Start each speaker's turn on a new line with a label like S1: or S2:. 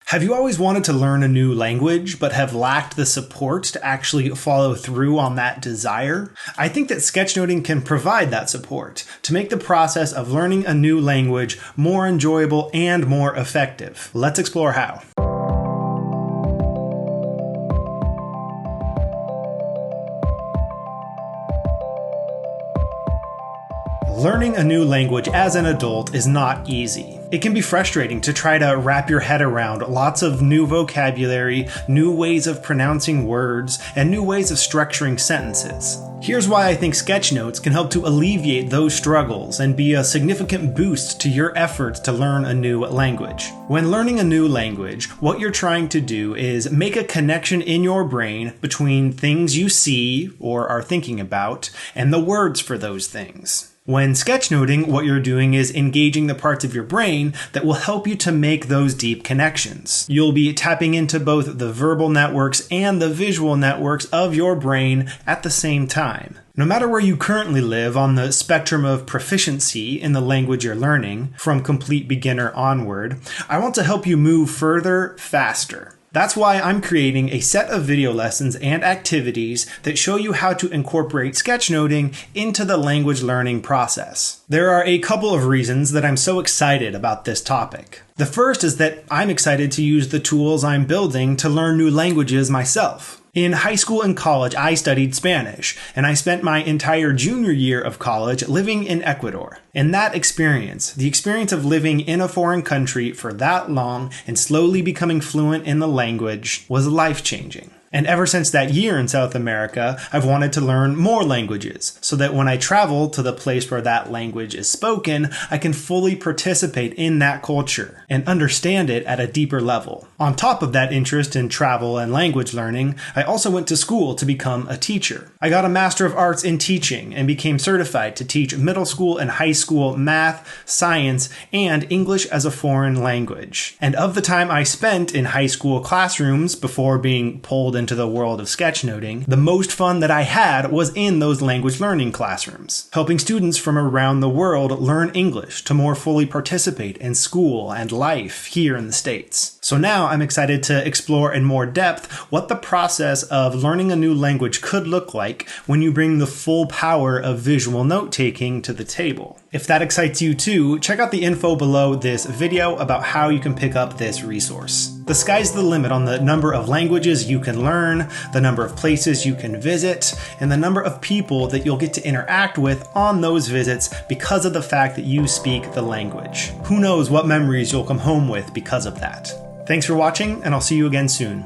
S1: Have you always wanted to learn a new language, but have lacked the support to actually follow through on that desire? I think that sketchnoting can provide that support to make the process of learning a new language more enjoyable and more effective. Let's explore how. Learning a new language as an adult is not easy. It can be frustrating to try to wrap your head around lots of new vocabulary, new ways of pronouncing words, and new ways of structuring sentences. Here's why I think Sketchnotes can help to alleviate those struggles and be a significant boost to your efforts to learn a new language. When learning a new language, what you're trying to do is make a connection in your brain between things you see or are thinking about and the words for those things. When sketchnoting, what you're doing is engaging the parts of your brain that will help you to make those deep connections. You'll be tapping into both the verbal networks and the visual networks of your brain at the same time. No matter where you currently live on the spectrum of proficiency in the language you're learning, from complete beginner onward, I want to help you move further, faster. That's why I'm creating a set of video lessons and activities that show you how to incorporate sketchnoting into the language learning process. There are a couple of reasons that I'm so excited about this topic. The first is that I'm excited to use the tools I'm building to learn new languages myself. In high school and college, I studied Spanish, and I spent my entire junior year of college living in Ecuador. In that experience, the experience of living in a foreign country for that long and slowly becoming fluent in the language was life-changing. And ever since that year in South America, I've wanted to learn more languages so that when I travel to the place where that language is spoken, I can fully participate in that culture and understand it at a deeper level. On top of that interest in travel and language learning, I also went to school to become a teacher. I got a Master of Arts in Teaching and became certified to teach middle school and high school math, science, and English as a foreign language. And of the time I spent in high school classrooms before being pulled into the world of sketchnoting, the most fun that I had was in those language learning classrooms, helping students from around the world learn English to more fully participate in school and life here in the States. So now I'm excited to explore in more depth what the process of learning a new language could look like when you bring the full power of visual note-taking to the table. If that excites you too, check out the info below this video about how you can pick up this resource. The sky's the limit on the number of languages you can learn, the number of places you can visit, and the number of people that you'll get to interact with on those visits because of the fact that you speak the language. Who knows what memories you'll come home with because of that. Thanks for watching, and I'll see you again soon.